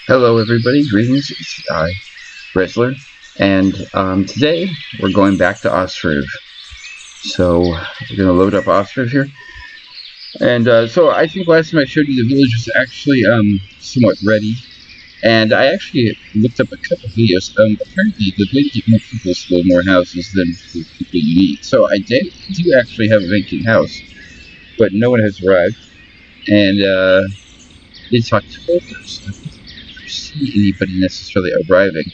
Hello everybody, greetings, it's I, Wrestler, and today we're going back to Ostriv. So we're going to load up Ostriv here. And so I think last time I showed you the village was actually somewhat ready. And I actually looked up a couple videos. Apparently the way to get more people is to build more houses than the people you need. So I do actually have a vacant house, but no one has arrived. And it's October, so see anybody necessarily arriving.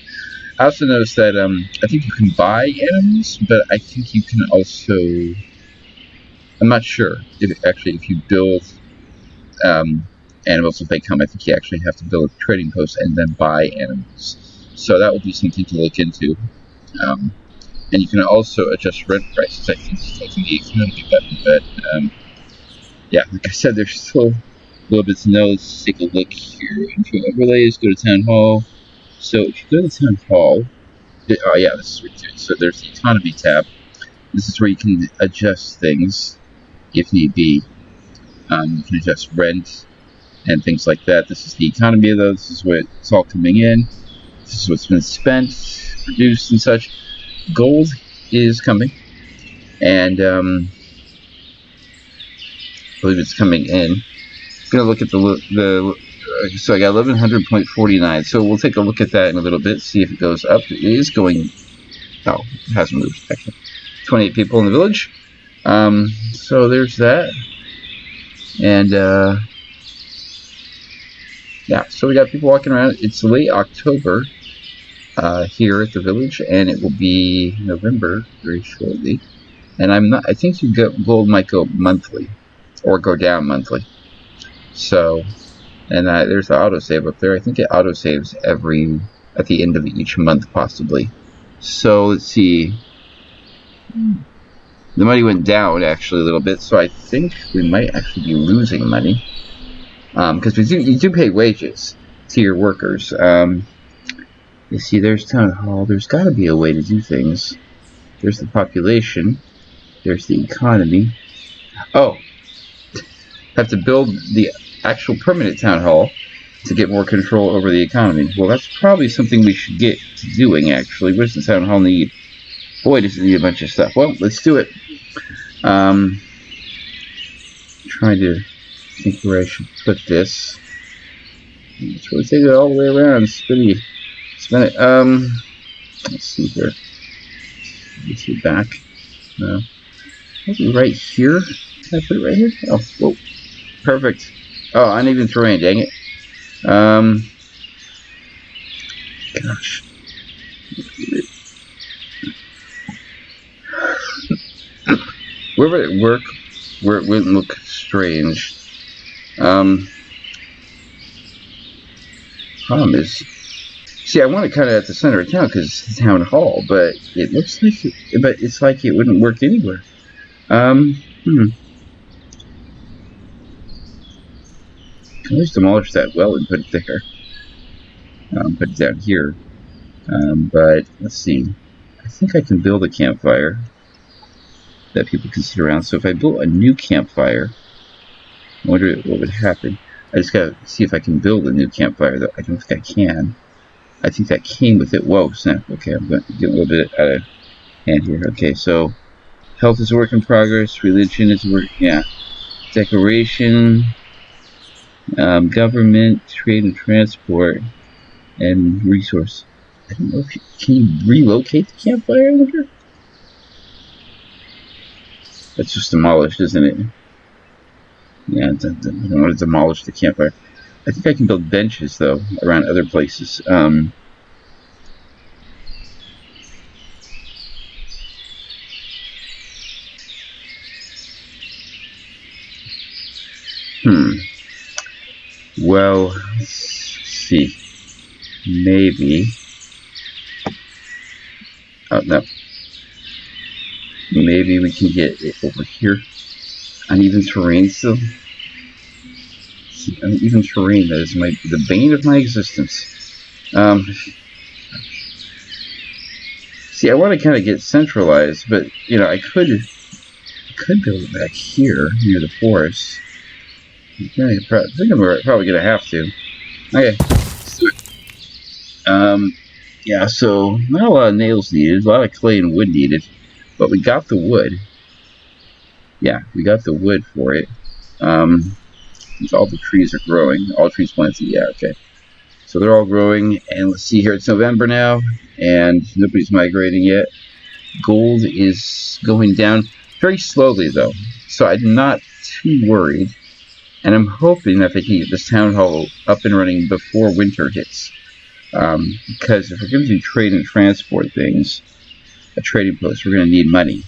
I also noticed that I think you can buy animals, but I think you can also, I'm not sure if you build animals, if they come, I think you actually have to build a trading post and then buy animals. So that would be something to look into. And you can also adjust rent prices. I think the economy better, but yeah, like I said, there's still a little bit to know. Let's take a look here. Info overlays, go to Town Hall. So if you go to Town Hall, oh yeah, this is where you do it. So there's the Economy tab. This is where you can adjust things if need be. You can adjust rent and things like that. This is the economy of those. This is where it's all coming in. This is what's been spent, produced, and such. Gold is coming, and I believe it's coming in. I'm gonna look at the so I got 1100.49. So we'll take a look at that in a little bit, see if it goes up. It is going. Oh, it hasn't moved actually. 28 people in the village. So there's that, and yeah. So we got people walking around. It's late October here at the village, and it will be November very shortly. And I think gold might go monthly, or go down monthly. So, and there's the autosave up there. I think it autosaves at the end of each month, possibly. So let's see. The money went down actually a little bit, so I think we might actually be losing money. Because you do pay wages to your workers. You see, there's Town Hall. There's got to be a way to do things. There's the population. There's the economy. Oh, have to build the actual permanent Town Hall to get more control over the economy. Well, that's probably something we should get to doing, actually. What does the Town Hall need? Boy, does it need a bunch of stuff. Well, let's do it. Trying to think where I should put this. Let's rotate it all the way around. Spin it. Let's see here. Let's get back. No. Maybe right here. Can I put it right here? Oh, whoa. Perfect. Oh, uneven terrain, dang it. Gosh. Where would it work where it wouldn't look strange? Problem is, see, I want it kind of at the center of town because it's the town hall, but it looks like it's like it wouldn't work anywhere. Can always demolish that well and put it there. Put it down here. But let's see. I think I can build a campfire that people can sit around. So if I built a new campfire, I wonder what would happen. I just gotta see if I can build a new campfire, though. I don't think I can. I think that came with it. Whoa, snap. Okay, I'm going to get a little bit out of hand here. Okay, so health is a work in progress. Religion is a work. Yeah. Decoration. Government, trade and transport, and resource. I don't know if can you relocate the campfire, I wonder? That's just demolished, isn't it? Yeah, I don't want to demolish the campfire. I think I can build benches, though, around other places. Well, let's see. Maybe. Oh, no. Maybe we can get it over here. Uneven terrain still. Uneven terrain, that is the bane of my existence. See, I want to kind of get centralized, but, you know, I could build it back here near the forest. I think I'm probably going to have to. Okay, let's do it. Yeah, so not a lot of nails needed, a lot of clay and wood needed, but we got the wood. Yeah, we got the wood for it. All the trees are growing. All trees planted. Yeah, okay. So they're all growing, and let's see here. It's November now, and nobody's migrating yet. Gold is going down very slowly, though, so I'm not too worried. And I'm hoping that they can get this town hall up and running before winter hits. Because if we're going to do trade and transport things, a trading post, we're going to need money.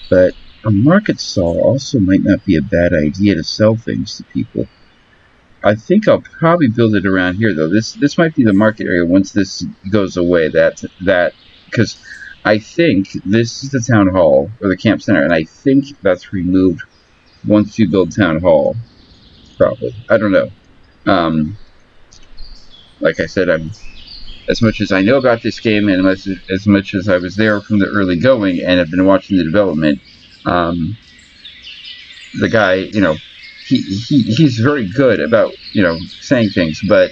But a market stall also might not be a bad idea to sell things to people. I think I'll probably build it around here, though. This might be the market area once this goes away. Because I think this is the town hall or the camp center, and I think that's removed once you build town hall. Probably, I don't know. Like I said, I'm as much as I know about this game, and as much as I was there from the early going and have been watching the development. The guy, he's very good about, saying things, but,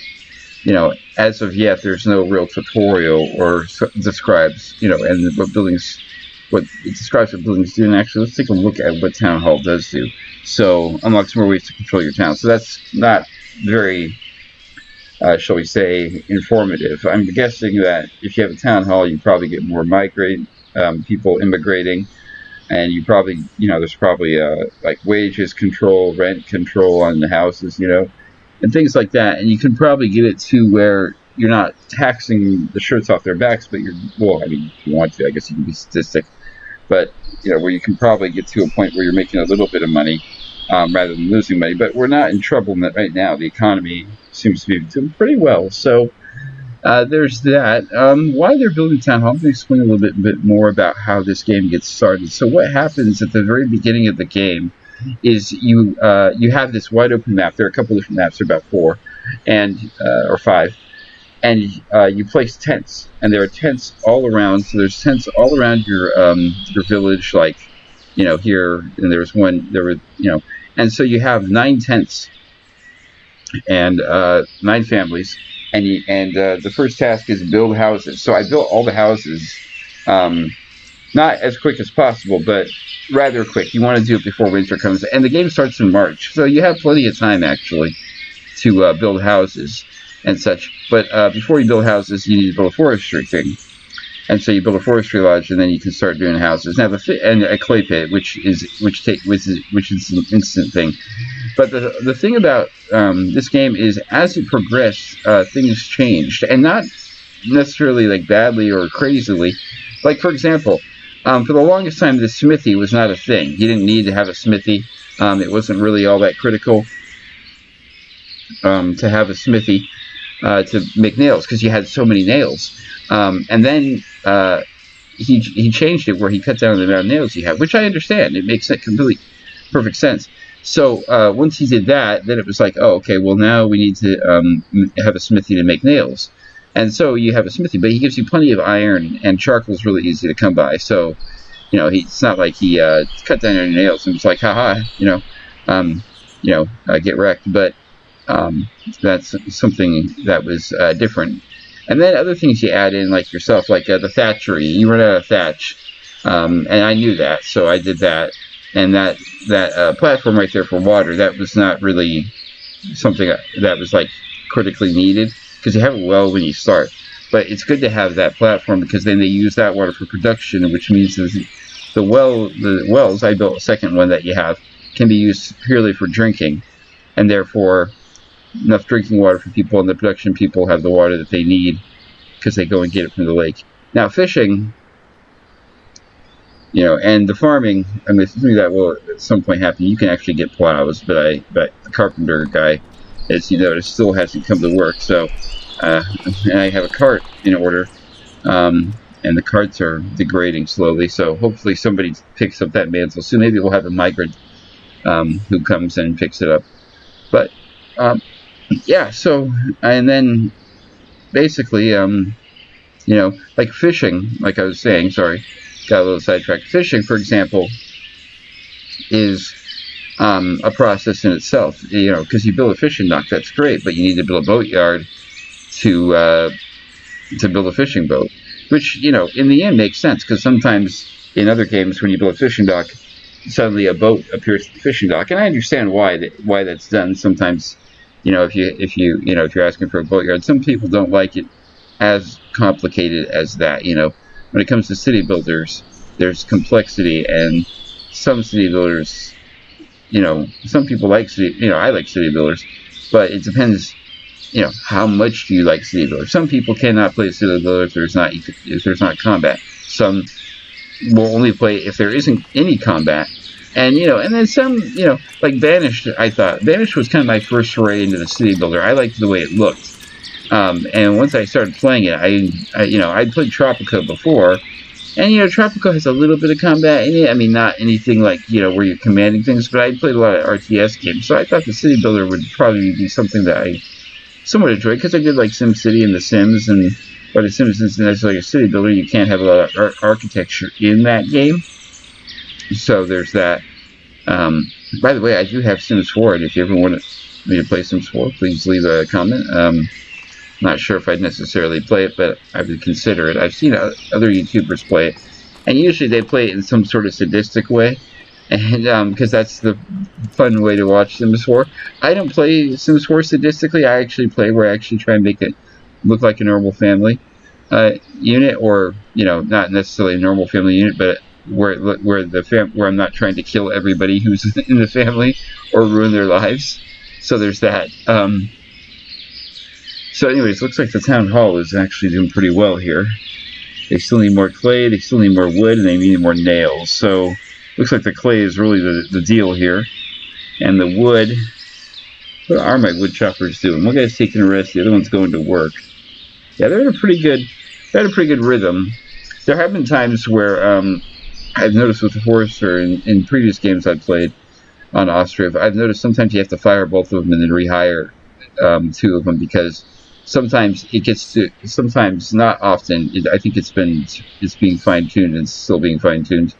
as of yet, there's no real tutorial or describes, and what it describes what buildings do. And actually, let's take a look at what Town Hall does do. So, unlocks more ways to control your town. So that's not very, shall we say, informative. I'm guessing that if you have a town hall, you probably get more people immigrating. And you probably, there's probably like wages control, rent control on the houses, and things like that. And you can probably get it to where you're not taxing the shirts off their backs, but if you want to, I guess you can be statistic. But, where you can probably get to a point where you're making a little bit of money rather than losing money. But we're not in trouble right now. The economy seems to be doing pretty well. So there's that. Why they're building Town Hall, I'm going to explain a little bit more about how this game gets started. So what happens at the very beginning of the game is you have this wide open map. There are a couple different maps, there are about 4 or 5, and you place tents, and there are tents all around. So there's tents all around your village, like here, and there's one and so you have 9 tents and 9 families. And the first task is build houses. So I built all the houses, not as quick as possible, but rather quick. You want to do it before winter comes. And the game starts in March. So you have plenty of time, actually, to build houses and such. But before you build houses, you need to build a forestry thing. And so you build a forestry lodge, and then you can start doing houses. Now and a clay pit, which is an instant thing. But the thing about this game is, as it progressed, things changed, and not necessarily like badly or crazily. Like, for example, for the longest time, the smithy was not a thing. You didn't need to have a smithy. It wasn't really all that critical to have a smithy to make nails, because you had so many nails. And then he changed it where he cut down the amount of nails you have, which I understand. It makes perfect sense. So once he did that, then it was like, oh, okay, well, now we need to have a smithy to make nails. And so you have a smithy, but he gives you plenty of iron, and charcoal is really easy to come by. So, it's not like he cut down your nails and was like, haha, get wrecked. But that's something that was different. And then other things you add in, like yourself, like the thatchery. You run out of thatch, and I knew that, so I did that. And that platform right there for water, that was not really something that was like critically needed, because you have a well when you start. But it's good to have that platform, because then they use that water for production, which means the wells, I built a second one that you have, can be used purely for drinking, and therefore enough drinking water for people, and the production people have the water that they need because they go and get it from the lake. Now fishing, and the farming, I mean, something that will at some point happen. You can actually get plows, but the carpenter guy, as you notice, still hasn't come to work. So and I have a cart in order, and the carts are degrading slowly. So hopefully somebody picks up that mantle soon. Maybe we'll have a migrant who comes and picks it up. But yeah, so, and then basically, like fishing, like I was saying, sorry, got a little sidetracked. Fishing, for example, is a process in itself. Because you build a fishing dock, that's great, but you need to build a boatyard to build a fishing boat, which in the end makes sense, because sometimes in other games when you build a fishing dock, suddenly a boat appears at the fishing dock, and I understand why that's done. Sometimes, if you're asking for a boatyard, some people don't like it as complicated as that. When it comes to city builders, there's complexity, and some city builders, some people like city. I like city builders, but it depends. How much do you like city builders? Some people cannot play city builders if there's not combat. Some will only play if there isn't any combat. And then some, like Banished. I thought Banished was kind of my first foray into the city builder. I liked the way it looked. And once I started playing it, I'd played Tropico before, and Tropico has a little bit of combat in it. I mean, not anything like where you're commanding things, but I played a lot of RTS games, so I thought the city builder would probably be something that I somewhat enjoyed, because I did like SimCity and The Sims, but The Sims isn't necessarily a city builder. You can't have a lot of architecture in that game, so there's that. By the way, I do have Sims 4, and if you ever want me to play Sims 4, please leave a comment. Not sure if I'd necessarily play it, but I would consider it. I've seen other YouTubers play it, and usually they play it in some sort of sadistic way, and because that's the fun way to watch Sims 4. I don't play Sims 4 sadistically. I actually play where I actually try and make it look like a normal family unit, or not necessarily a normal family unit, but where I'm not trying to kill everybody who's in the family or ruin their lives. So there's that. So anyways, looks like the town hall is actually doing pretty well here. They still need more clay, they still need more wood, and they need more nails. So looks like the clay is really the deal here. And the wood, what are my wood choppers doing? One guy's taking a rest, the other one's going to work. Yeah, they're in a pretty good rhythm. There have been times where I've noticed with the Forester in previous games I've played on Ostriv, I've noticed sometimes you have to fire both of them and then rehire two of them, because sometimes not often. I think it's being fine-tuned and still being fine-tuned.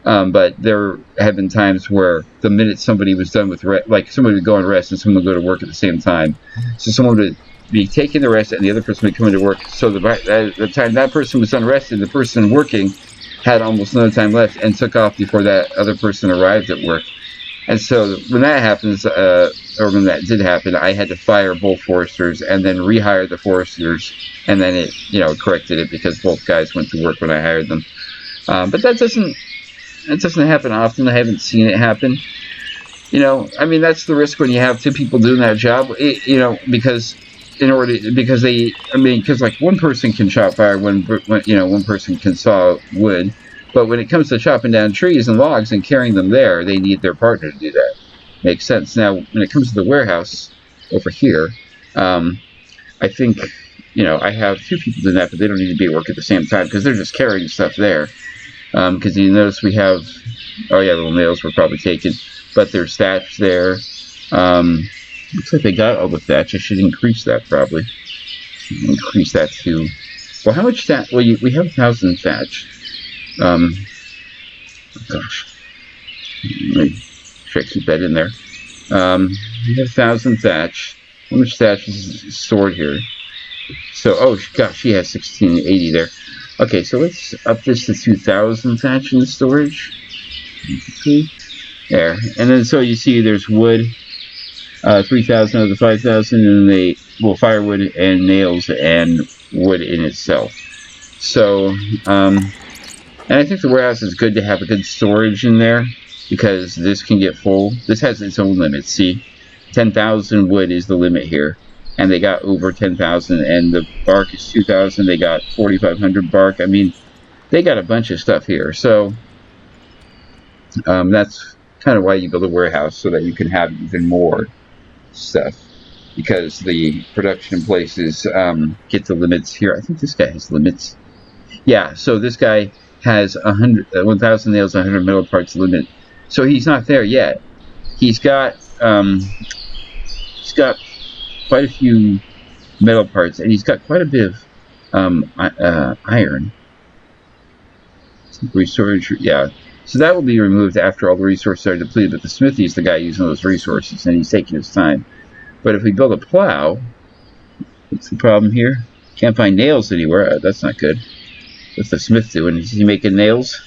But there have been times where the minute somebody was done with like somebody would go on rest and someone would go to work at the same time. So someone would be taking the rest and the other person would come into work. So the time that person was done resting, the person working had almost no time left and took off before that other person arrived at work. And so when that happens, or when that did happen, I had to fire both Foresters and then rehire the Foresters, and then it corrected it because both guys went to work when I hired them. But that doesn't happen often. I haven't seen it happen. I mean, that's the risk when you have two people doing that job. Because like one person can chop fire, one person can saw wood. But when it comes to chopping down trees and logs and carrying them there, they need their partner to do that. Makes sense. Now, when it comes to the warehouse over here, I think, I have two people doing that, but they don't need to be at work at the same time because they're just carrying stuff there. Because you notice we have, little nails were probably taken, but there's thatch there. Looks like they got all the thatch. I should increase that probably. Increase that to, well, how much thatch? Well, we have 1,000 thatch. Gosh. Let me try to keep that in there. We have 1,000 thatch. How much thatch is stored here? So, oh gosh, she has 1680 there. Okay, so let's up this to 2,000 thatch in the storage. There. And then so you see there's wood, 3,000 of the 5,000, and firewood and nails and wood in itself. So, and I think the warehouse is good to have a good storage in there, because this can get full. This has its own limit. See, 10,000 wood is the limit here, and they got over 10,000, and the bark is 2,000. They got 4,500 bark. I mean, they got a bunch of stuff here. So that's kind of why you build a warehouse, so that you can have even more stuff, because the production places get the limits here. I think this guy has limits. Yeah, so this guy has 1,000 nails, 100 metal parts limit. So he's not there yet. He's got quite a few metal parts, and he's got quite a bit of iron. Storage, yeah. So that will be removed after all the resources are depleted, but the smithy is the guy using those resources, and he's taking his time. But if we build a plow, what's the problem here? Can't find nails anywhere. That's not good. What's the smith doing? Is he making nails?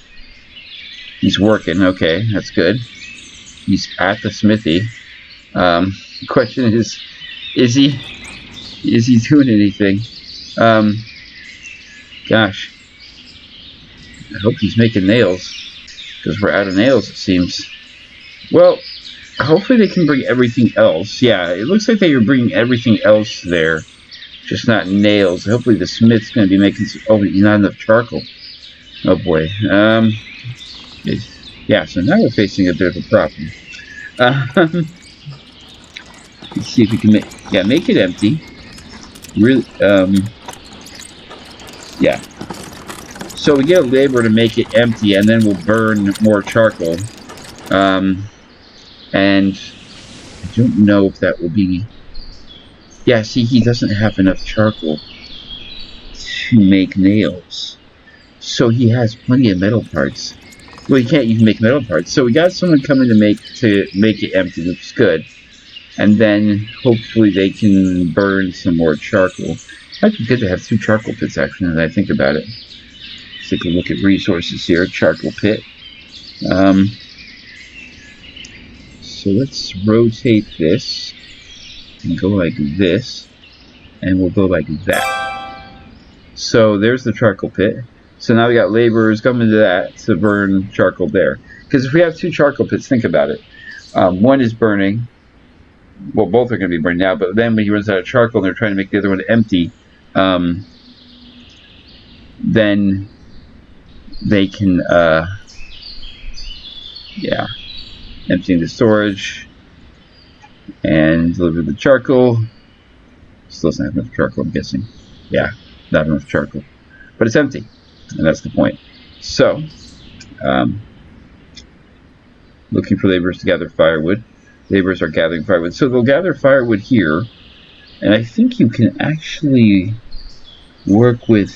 He's working. Okay, that's good. He's at the smithy. The question is he doing anything? Gosh. I hope he's making nails, because we're out of nails, it seems. Well, hopefully they can bring everything else. Yeah, it looks like they are bringing everything else there, just not nails. Hopefully the smith's going to be making some... Oh, not enough charcoal. Oh boy. Yeah, so now we're facing a bit of a problem. Let's see if we can make it empty. Really, yeah. So we get a laborer to make it empty, and then we'll burn more charcoal. And I don't know if that will be... Yeah, see, he doesn't have enough charcoal to make nails. So he has plenty of metal parts. Well, he can't even make metal parts. So we got someone coming to make it empty, which is good. And then hopefully they can burn some more charcoal. Might be good to have 2 charcoal pits, actually, now that I think about it. Let's take a look at resources here. Charcoal pit. So let's rotate this and go like this, and we'll go like that. So there's the charcoal pit. So now we got laborers coming to that to burn charcoal there. Because if we have 2 charcoal pits, think about it. One is burning. Well, both are going to be burned now, but then when he runs out of charcoal and they're trying to make the other one empty, then they can, yeah, emptying the storage and deliver the charcoal. Still doesn't have enough charcoal, I'm guessing. Yeah, not enough charcoal. But it's empty, and that's the point. So, looking for laborers to gather firewood. Laborers are gathering firewood. So they'll gather firewood here, and I think you can actually work with,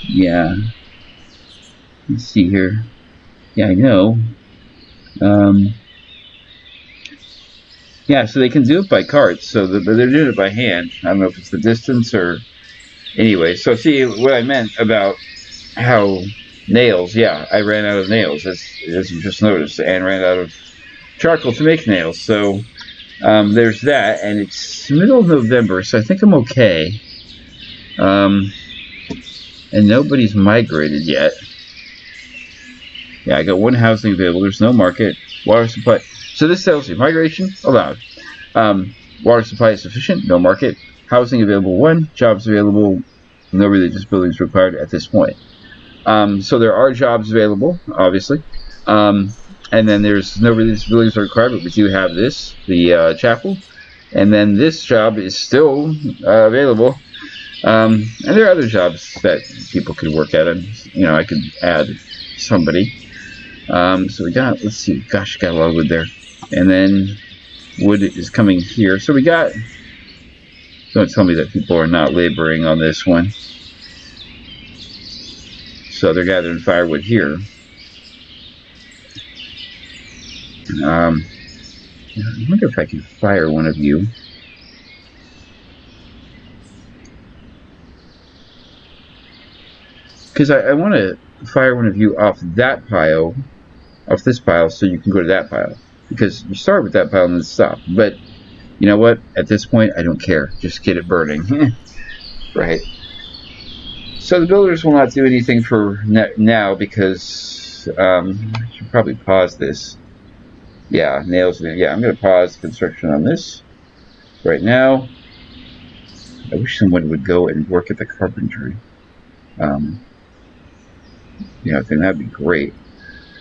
yeah, let's see here. Yeah, I know. Yeah, so they can do it by carts, so they're doing it by hand. I don't know if it's the distance or... Anyway, so see what I meant about how nails, yeah, I ran out of nails, as you just noticed, and ran out of charcoal to make nails. So there's that, and it's middle of November, so I think I'm okay. And nobody's migrated yet. Yeah, I got 1 housing available. There's no market. Water supply. So this tells you migration allowed. Water supply is sufficient. No market. Housing available 1. Jobs available. No religious buildings required at this point. So there are jobs available, obviously. And then there's no religious buildings required, but we do have this, the chapel. And then this job is still available. And there are other jobs that people could work at. And, you know, I could add somebody. So we got, let's see, gosh, got a lot of wood there. And then wood is coming here. So we got, don't tell me that people are not laboring on this one. So they're gathering firewood here. I wonder if I can fire one of you. Because I want to fire one of you off that pile, off this pile, so you can go to that pile. Because you start with that pile and then stop. But, you know what? At this point, I don't care. Just get it burning. Right. So the builders will not do anything for now because I should probably pause this. Yeah, nails. Yeah, I'm going to pause construction on this right now. I wish someone would go and work at the carpentry. You know, I think that'd be great.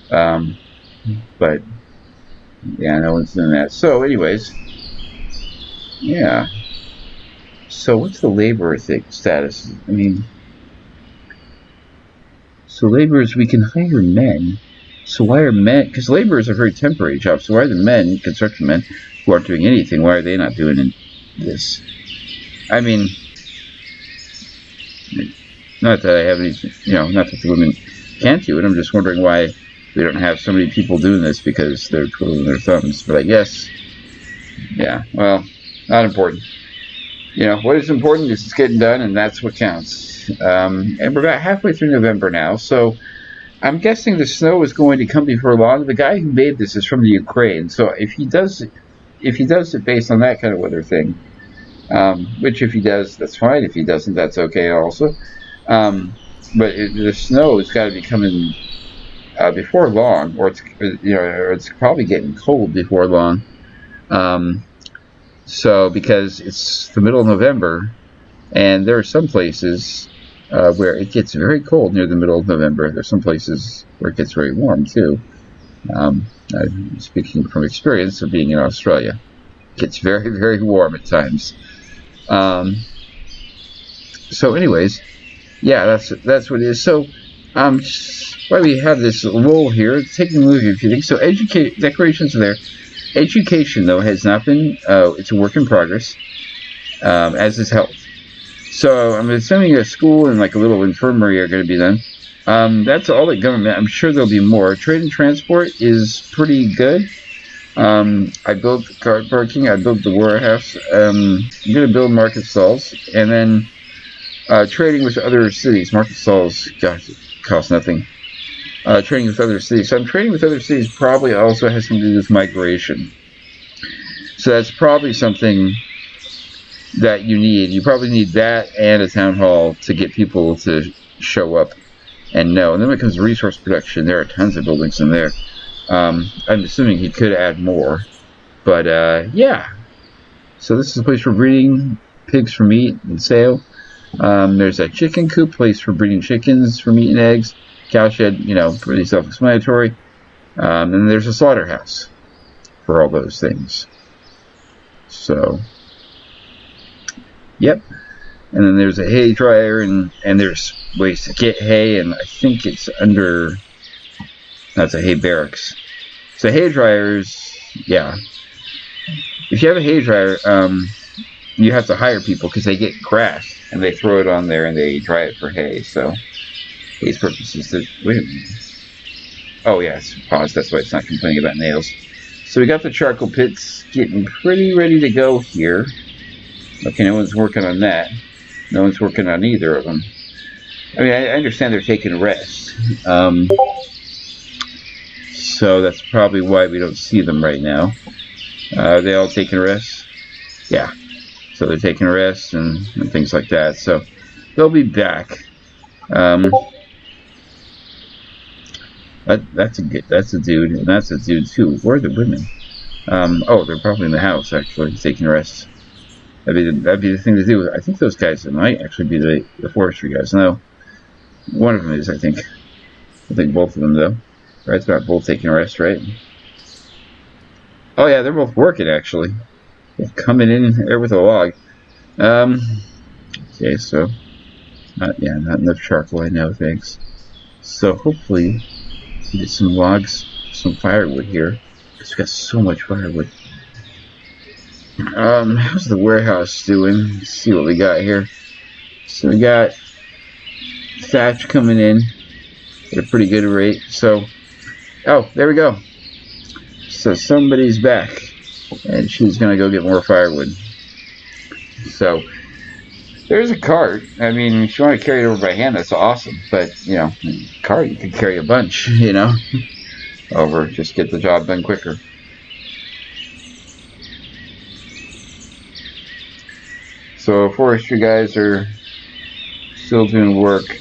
But yeah, no one's doing that. So, anyways, yeah. So, what's the laborer status? I mean, so laborers, we can hire men. So why are men? Because laborers are very temporary jobs. So why are the men, construction men, who aren't doing anything? Why are they not doing this? I mean, not that I have any, you know, not that the women can't do it. I'm just wondering why we don't have so many people doing this, because they're twiddling their thumbs. But I guess, yeah, well, not important. What is important is it's getting done, and that's what counts. And we're about halfway through November now, so I'm guessing the snow is going to come before long. The guy who made this is from the Ukraine, so if he does it based on that kind of weather thing, which if he does, that's fine. If he doesn't, that's okay also. But the snow has got to be coming before long, or it's probably getting cold before long. So because it's the middle of November, and there are some places where it gets very cold near the middle of November. There's some places where it gets very warm too. I'm speaking from experience of being in Australia. It gets very, very warm at times. So anyways, yeah, that's what it is. So why we have this lull here, taking a look at a few things. So decorations are there. Education, though, has not been, it's a work in progress, as is health. So I'm assuming a school and like a little infirmary are going to be done. That's all the government. I'm sure there'll be more. Trade and transport is pretty good. I built car parking. I built the warehouse. I'm going to build market stalls. And then trading with other cities. Market stalls, gosh, it costs nothing. Trading with other cities. So I'm trading with other cities probably also has something to do with migration. So that's probably something that you need. You probably need that and a town hall to get people to show up and know. And then when it comes to resource production, there are tons of buildings in there. I'm assuming he could add more. But, yeah. So this is a place for breeding pigs for meat and sale. There's a chicken coop, place for breeding chickens for meat and eggs. Cow shed, pretty self-explanatory. And then there's a slaughterhouse for all those things. So, yep. And then there's a hay dryer, and there's ways to get hay, and I think it's under, that's a hay barracks. So hay dryers, yeah. If you have a hay dryer, you have to hire people because they get grass, and they throw it on there, and they dry it for hay, so. These purposes. Wait a minute. Oh, yes. Pause. That's why it's not complaining about nails. So we got the charcoal pits getting pretty ready to go here. Okay, no one's working on that. No one's working on either of them. I mean, I understand they're taking a rest. So that's probably why we don't see them right now. Are they all taking a rest? Yeah. So they're taking a rest and things like that. So they'll be back. That's a dude, and that's a dude too. Where are the women? Oh, they're probably in the house actually, taking a rest. That'd be the thing to do. I think those guys might actually be the forestry guys. No, one of them is. I think both of them though. Right, it's about both taking a rest, right? Oh yeah, they're both working actually. They're coming in there with a log. Okay, so not enough charcoal. I know, thanks. So hopefully. Get some logs, some firewood here, because we've got so much firewood. How's the warehouse doing? Let's see what we got here. So we got thatch coming in at a pretty good rate. So, oh, there we go. So somebody's back, and she's gonna go get more firewood. So there's a cart. I mean, if you want to carry it over by hand, that's awesome. But, cart, you can carry a bunch, over. Just get the job done quicker. So forestry guys are still doing work.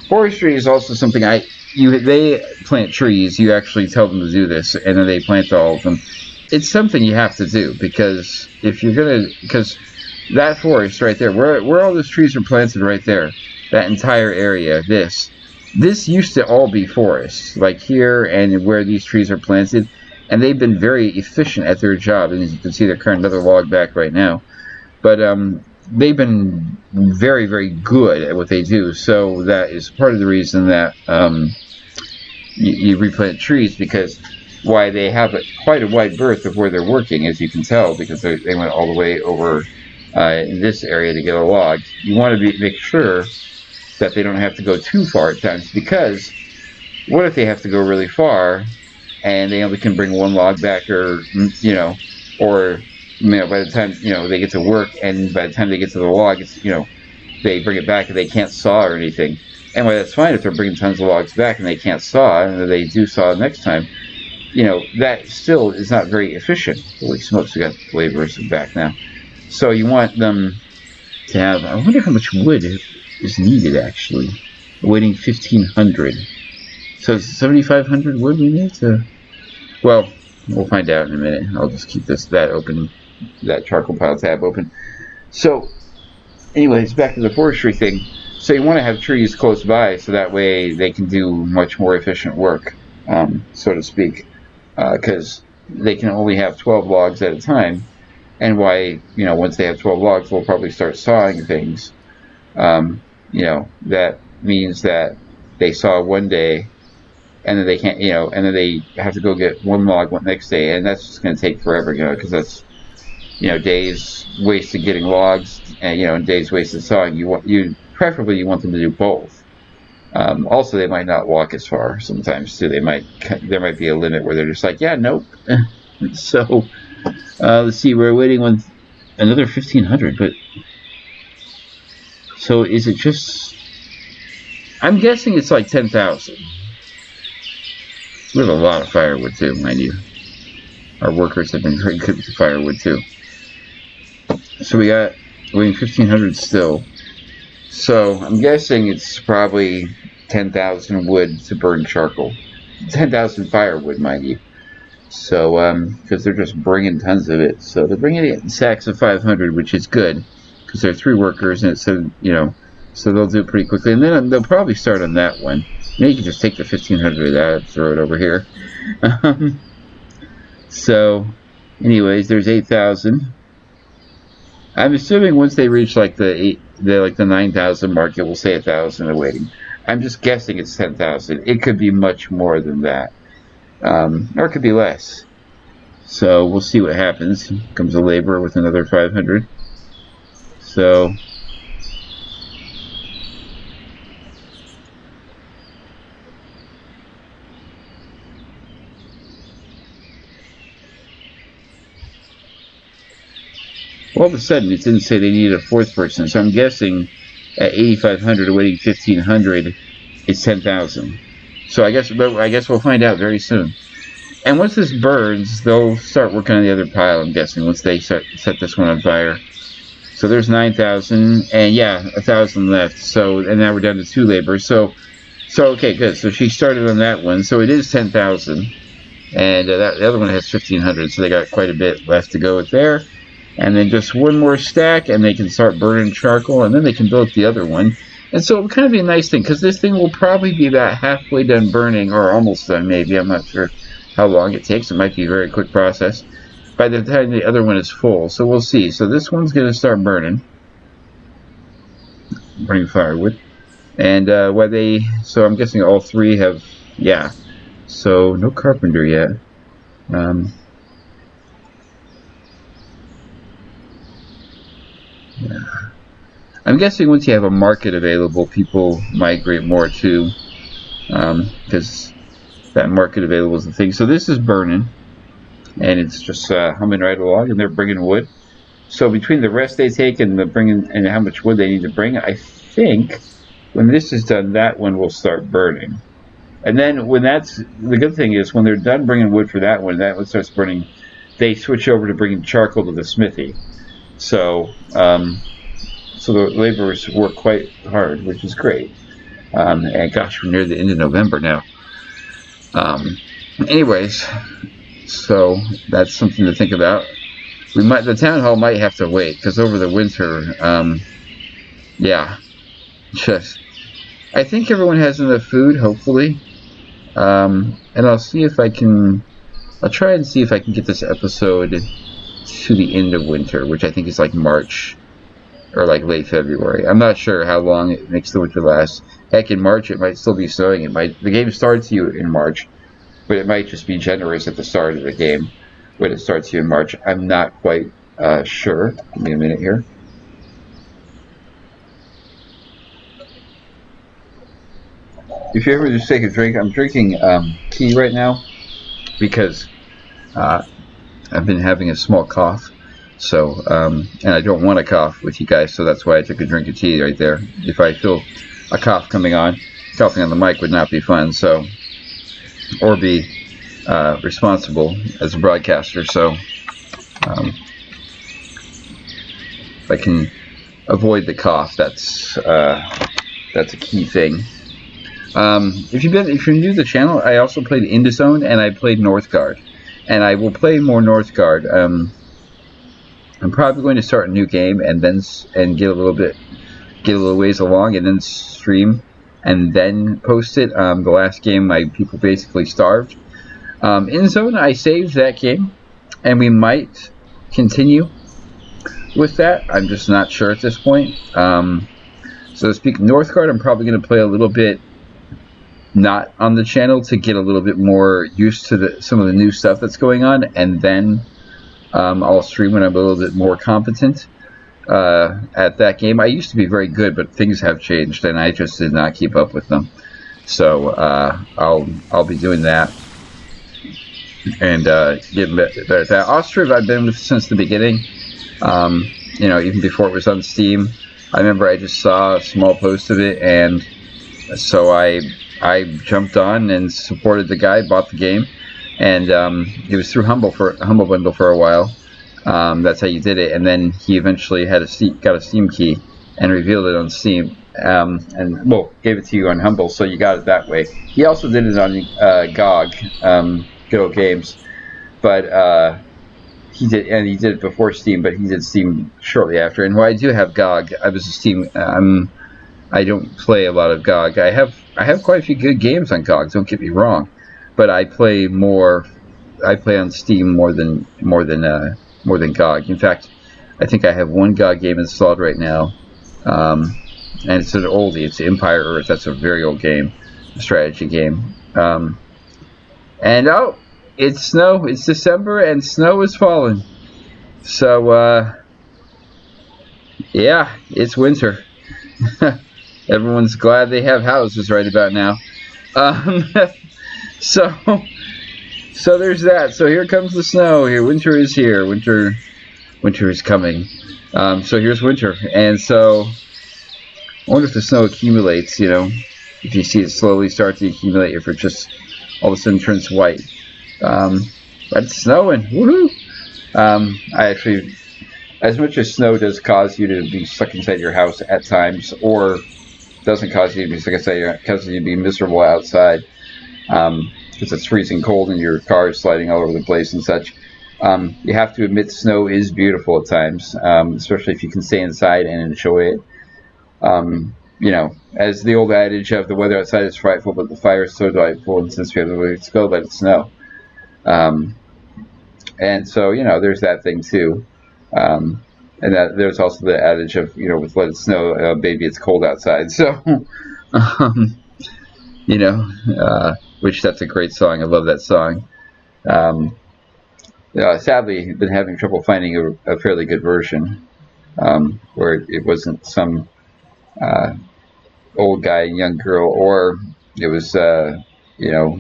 Forestry is also something they plant trees. You actually tell them to do this, and then they plant all of them. It's something you have to do, because because that forest right there, where all those trees are planted right there, that entire area, this used to all be forest, like here and where these trees are planted, and they've been very efficient at their job, and as you can see, they're carrying another log back right now, but they've been very, very good at what they do, so that is part of the reason that you replant trees, because why they have quite a wide berth of where they're working, as you can tell, because they went all the way over in this area to get a log. You want to make sure that they don't have to go too far at times, because what if they have to go really far and they only can bring one log back, or or by the time they get to work, and by the time they get to the log, it's they bring it back and they can't saw or anything. Anyway, that's fine if they're bringing tons of logs back and they can't saw, and they do saw next time. That still is not very efficient. Holy smokes, we got laborers back now. So you want them to have, I wonder how much wood is needed actually. Waiting 1,500. So 7,500 wood we need to, well, we'll find out in a minute. I'll just keep that open, that charcoal pile tab open. So anyways, back to the forestry thing. So you want to have trees close by so that way they can do much more efficient work, so to speak, because they can only have 12 logs at a time. And once they have 12 logs, they'll probably start sawing things. That means that they saw one day, and then they can't, and then they have to go get one log one next day, and that's just going to take forever, because that's, days wasted getting logs, and days wasted sawing. Preferably you want them to do both. Also, they might not walk as far sometimes too. There might be a limit where they're just like, yeah, nope. So let's see, we're waiting on another 1,500, but so is it just? I'm guessing it's like 10,000. We have a lot of firewood too, mind you. Our workers have been very good with the firewood too. So we got waiting 1,500 still. So I'm guessing it's probably 10,000 wood to burn charcoal. 10,000 firewood, mind you. So because they're just bringing tons of it. So they're bringing it in sacks of 500, which is good because they're 3 workers, and it's so they'll do it pretty quickly. And then they'll probably start on that one. You can just take the 1,500 of that and throw it over here. So, anyways, there's 8,000. I'm assuming once they reach like the 9,000 mark, it will say 1,000 awaiting. I'm just guessing it's 10,000. It could be much more than that, or it could be less. So we'll see what happens. Comes a laborer with another 500. So. All of a sudden, it didn't say they needed a 4th person, so I'm guessing at 8,500 awaiting 1,500, it's 10,000. So I guess we'll find out very soon. And once this burns, they'll start working on the other pile, I'm guessing, once they set this one on fire. So there's 9,000, and yeah, 1,000 left. So, and now we're down to 2 laborers. So okay, good. So she started on that one. So it is 10,000, and the other one has 1,500. So they got quite a bit left to go with there. And then just one more stack, and they can start burning charcoal, and then they can build the other one. And so it will kind of be a nice thing, because this thing will probably be about halfway done burning, or almost done maybe. I'm not sure how long it takes. It might be a very quick process by the time the other one is full. So we'll see. So this one's going to start burning firewood. And so I'm guessing all 3 have, yeah. So no carpenter yet. Yeah. I'm guessing once you have a market available, people migrate more too, because that market available is the thing. So this is burning, and it's just humming right along, and they're bringing wood. So between the rest they take and the bringing and how much wood they need to bring, I think when this is done, that one will start burning. And then when the good thing is when they're done bringing wood for that one starts burning, they switch over to bringing charcoal to the smithy. So the laborers work quite hard, which is great. And gosh, we're near the end of November now. Anyways, so that's something to think about. The town hall might have to wait, because over the winter, yeah, I think everyone has enough food, hopefully. And I'll try and see if I can get this episode to the end of winter, which I think is like March or like late February. I'm not sure how long it makes the winter last. Heck, in March it might still be snowing. The game starts you in March, but it might just be generous at the start of the game when it starts you in March. I'm not quite sure. Give me a minute here. if you ever just take a drink, I'm drinking tea right now because I've been having a small cough. So, and I don't want to cough with you guys, so that's why I took a drink of tea right there. If I feel a cough coming on, coughing on the mic would not be fun, so, or be responsible as a broadcaster, so if I can avoid the cough, that's a key thing. If you're new to the channel, I also played Indozone and I played Northgard, and I will play more Northgard. I'm probably going to start a new game and then get a little ways along and then stream and then post it. The last game, my people basically starved. Indozone, I saved that game, and we might continue with that. I'm just not sure at this point. So speaking of Northgard, I'm probably going to play a little bit not on the channel to get a little bit more used to some of the new stuff that's going on, and then I'll stream when I'm a little bit more competent at that game. I used to be very good, but things have changed, and I just did not keep up with them. So I'll be doing that and getting better at that. Ostriv I've been with since the beginning. You know, even before it was on Steam. I remember I just saw a small post of it, and so I jumped on and supported the guy, bought the game. And it was through Humble Bundle for a while. That's how you did it. And then he eventually got a Steam key and revealed it on Steam. And well, gave it to you on Humble, so you got it that way. He also did it on GOG, Good Old Games, but he did it before Steam, but he did Steam shortly after. And while I do have GOG, I was a Steam. I don't play a lot of GOG. I have quite a few good games on GOG. Don't get me wrong. But I play on Steam more than GOG. In fact, I think I have one GOG game installed right now, and it's an oldie. It's Empire Earth. That's a very old game, a strategy game. And oh, it's snow. It's December, and snow is falling. So yeah, it's winter. Everyone's glad they have houses right about now. So there's that. So here comes the snow. Here, winter is here. Winter is coming. So here's winter, and so I wonder if the snow accumulates. You know, if you see it slowly start to accumulate, if it just all of a sudden turns white. But it's snowing. Woohoo! I actually, as much as snow does cause you to be stuck inside your house at times, or doesn't cause you to be stuck inside your house, causes you to be miserable outside. Because it's freezing cold and your car is sliding all over the place and such. You have to admit snow is beautiful at times, especially if you can stay inside and enjoy it. You know, as the old adage of the weather outside is frightful, but the fire is so delightful, and since we have nowhere to go, let it snow. And so, you know, there's that thing too. And that there's also the adage of, you know, with let it snow, baby, it's cold outside. So, you know, which that's a great song. I love that song. Sadly, been having trouble finding a fairly good version where it wasn't some old guy and young girl, or it was you know,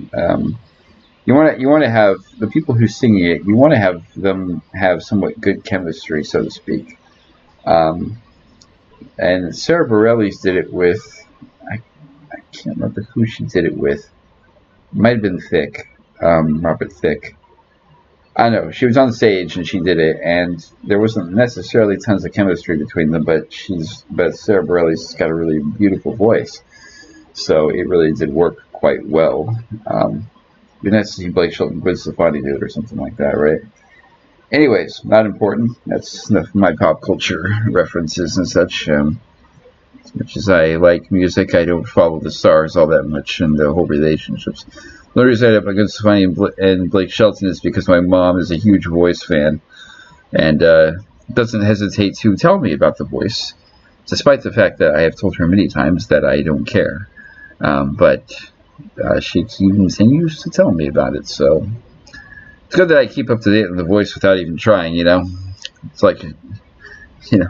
you want to have the people who sing it. You want to have them have somewhat good chemistry, so to speak. And Sarah Bareilles did it with. I can't remember who she did it with. It might have been Thicke, Robert Thicke. I don't know. She was on stage and she did it, and there wasn't necessarily tons of chemistry between them, but Sarah Bareilles has got a really beautiful voice, so it really did work quite well. It'd be nice to see Blake Shelton Gwen Stefani do it or something like that, right? Anyways, not important. That's enough of my pop culture references and such. As much as I like music, I don't follow the stars all that much and the whole relationships. The only reason I have Gwen Stefani and Blake Shelton is because my mom is a huge Voice fan and doesn't hesitate to tell me about The Voice, despite the fact that I have told her many times that I don't care. But she continues to tell me about it, so it's good that I keep up to date on The Voice without even trying, you know? It's like, you know,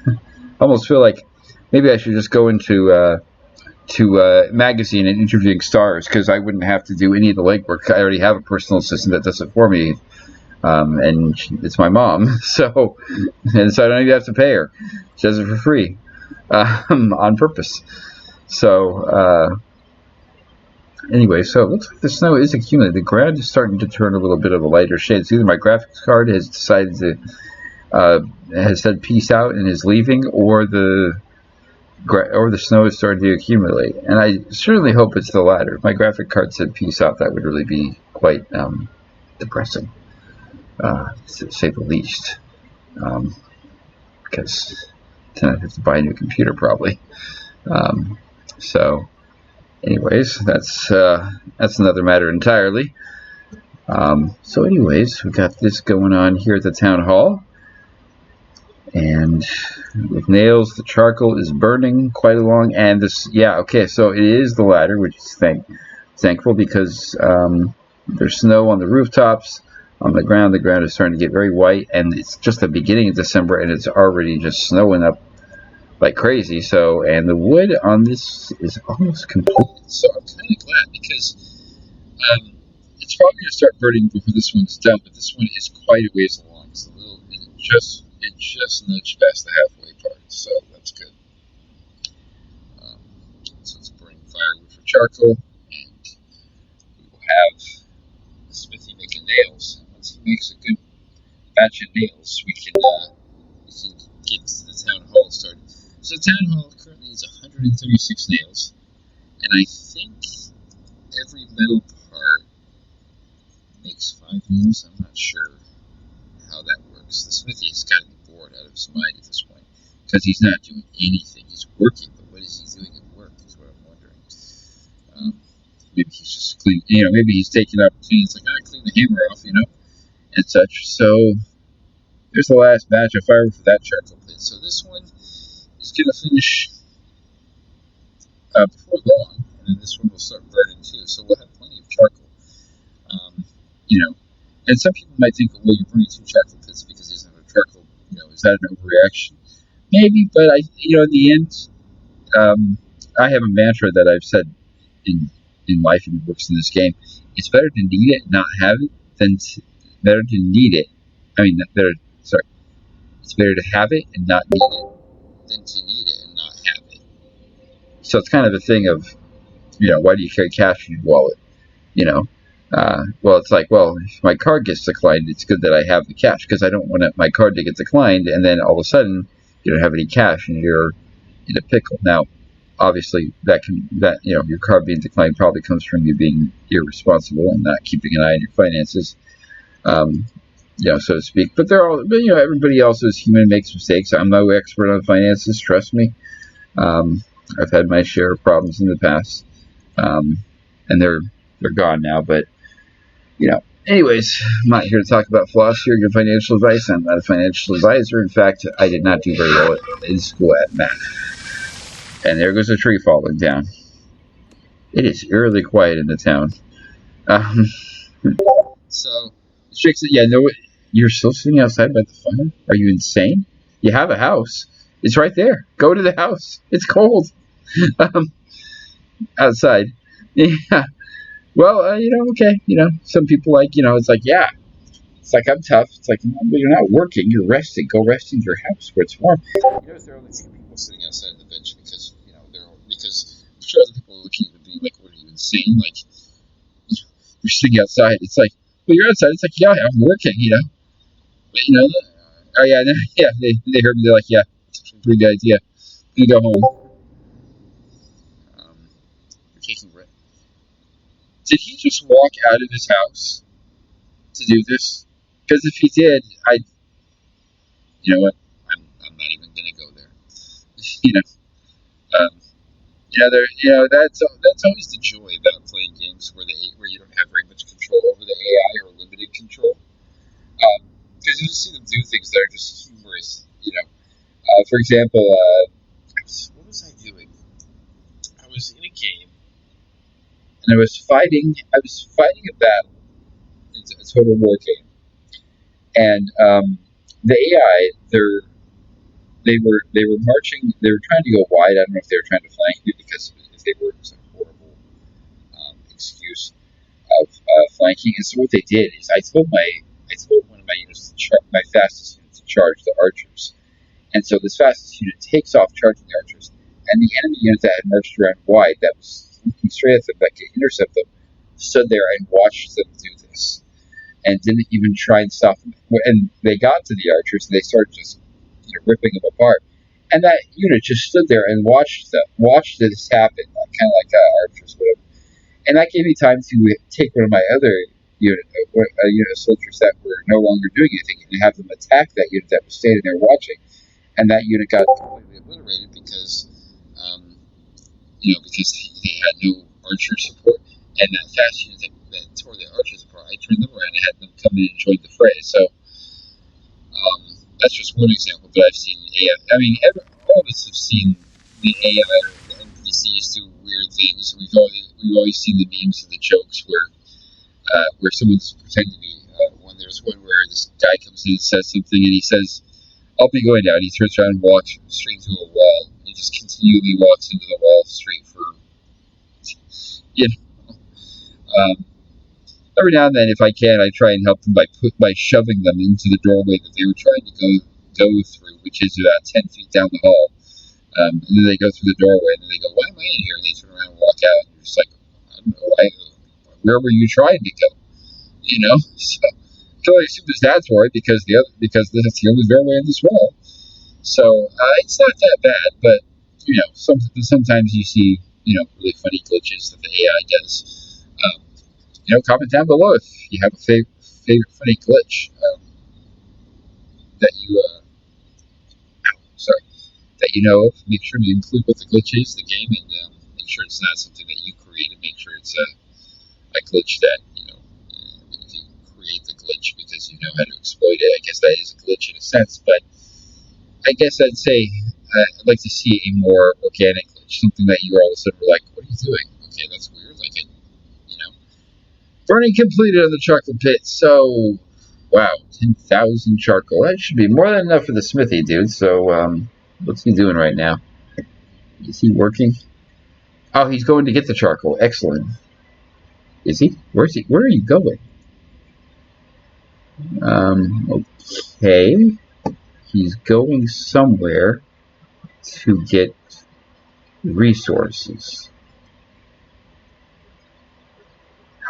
I almost feel like maybe I should just go into magazine and interviewing stars because I wouldn't have to do any of the legwork. I already have a personal assistant that does it for me, and it's my mom. So I don't even have to pay her. She does it for free on purpose. So anyway, so it looks like the snow is accumulating. The ground is starting to turn a little bit of a lighter shade. It's either my graphics card has decided to has said peace out and is leaving, or the snow is starting to accumulate. And I certainly hope it's the latter. If my graphic card said peace out, that would really be quite depressing, to say the least. Because then I have to buy a new computer probably. So, anyways, that's another matter entirely. So, anyways, we got this going on here at the town hall. And with nails, the charcoal is burning quite along. And this, yeah, okay, so it is the latter, which is thankful because there's snow on the rooftops, on the ground. The ground is starting to get very white, and it's just the beginning of December, and it's already just snowing up like crazy. So, and the wood on this is almost completed. So I'm kind of glad because it's probably going to start burning before this one's done, but this one is quite a ways along. It's a little, it just nudged past the halfway part, so that's good. So it's burning firewood for charcoal, and we will have the smithy making nails. Once he makes a good batch of nails, we can get to the town hall started. So the town hall currently is 136 nails, and I think every metal part makes 5 nails. I'm not sure how that works. The smithy has got to be bored out of his mind at this point because he's not doing anything. He's working, but what is he doing at work is what I'm wondering. Maybe he's just cleaning, maybe he's taking up cleaning. It's like, I clean the hammer off, and such. So there's the last batch of firewood for that charcoal pit. So this one is going to finish before long, and then this one will start burning too. So we'll have plenty of charcoal. And some people might think, well, you're burning 2 charcoal pits because he doesn't have a charcoal. Is that an overreaction? Maybe, but in the end, I have a mantra that I've said in life and it works in this game. It's better to need it and not have it than better to need it. It's better to have it and not need it than to need it and not have it. So it's kind of a thing of, why do you carry cash in your wallet? Well, it's like, well, if my card gets declined, it's good that I have the cash because I don't want my card to get declined and then all of a sudden you don't have any cash and you're in a pickle. Now, obviously, your card being declined probably comes from you being irresponsible and not keeping an eye on your finances, so to speak. But everybody else is human, makes mistakes. I'm no expert on finances, trust me. I've had my share of problems in the past, and they're gone now, but anyways, I'm not here to talk about philosophy or give financial advice. I'm not a financial advisor. In fact, I did not do very well in school at math. And there goes a tree falling down. It is eerily quiet in the town. So, Strick said, you're still sitting outside by the fire? Are you insane? You have a house. It's right there. Go to the house. It's cold. Outside. Yeah. Well, okay, some people it's like, yeah, it's like I'm tough. It's like, well, you're not working, you're resting. Go rest in your house where it's warm. There are only 2 people sitting outside on the bench because, because I'm sure other people are looking at me like, what are you, insane? Like, you're sitting outside. It's like, well, you're outside. It's like, yeah, I'm working, But, oh, yeah, they heard me. They're like, yeah, it's a pretty good idea. I'm going to go home. We're taking rest. Did he just walk out of his house to do this? Because if he did, you know what? I'm not even going to go there. That's always the joy about playing games where you don't have very much control over the AI or limited control. Because you just see them do things that are just humorous. For example, what was I doing? I was in a game. And I was fighting a battle. It's a total war game. And the AI, they were marching. They were trying to go wide. I don't know if they were trying to flank me because if they were just a horrible excuse of flanking. And so what they did is I told one of my units my fastest unit to charge the archers. And so this fastest unit takes off charging the archers, and the enemy unit that had marched around wide, that was looking straight at them, that could intercept them, stood there and watched them do this, and didn't even try and stop them. And they got to the archers, and they started just ripping them apart. And that unit just stood there and watched this happen, kind of like archers would have. And that gave me time to take one of my other unit of soldiers that were no longer doing anything and have them attack that unit that was standing there watching. And that unit got completely obliterated because, because they had no archer support. And that fast unit that tore the archers apart, I turned them around and had them come in and join the fray. So that's just one example. But I've seen AI. I mean, all of us have seen the AI or the NPCs do weird things. We've always seen the memes and the jokes where someone's pretending to be one. There's one where this guy comes in and says something, and he says, "I'll be going down." He turns around and walks straight to a wall. He just continually walks into the wall straight for, every now and then, if I can, I try and help them by shoving them into the doorway that they were trying to go through, which is about 10 feet down the hall. And then they go through the doorway, and then they go, "Why am I in here?" And they turn around and walk out. And you're just like, I don't know, where were you trying to go? So I assume his dad's worried because that's the only doorway in this wall. So it's not that bad, but sometimes you see really funny glitches that the AI does. Comment down below if you have a favorite funny glitch that you know of. Make sure to include what the glitch is, the game, and make sure it's not something that you created. Make sure it's a glitch that if you create the glitch because you know how to exploit it, I guess that is a glitch in a sense. But I guess I'd say I'd like to see a more organic glitch, something that you all of a sudden were like, "What are you doing? Okay, that's weird." Burning completed on the chocolate pit. So, wow, 10,000 charcoal. That should be more than enough for the smithy, dude. So, what's he doing right now? Is he working? Oh, he's going to get the charcoal. Excellent. Is he? Where are you going? Okay. He's going somewhere to get resources.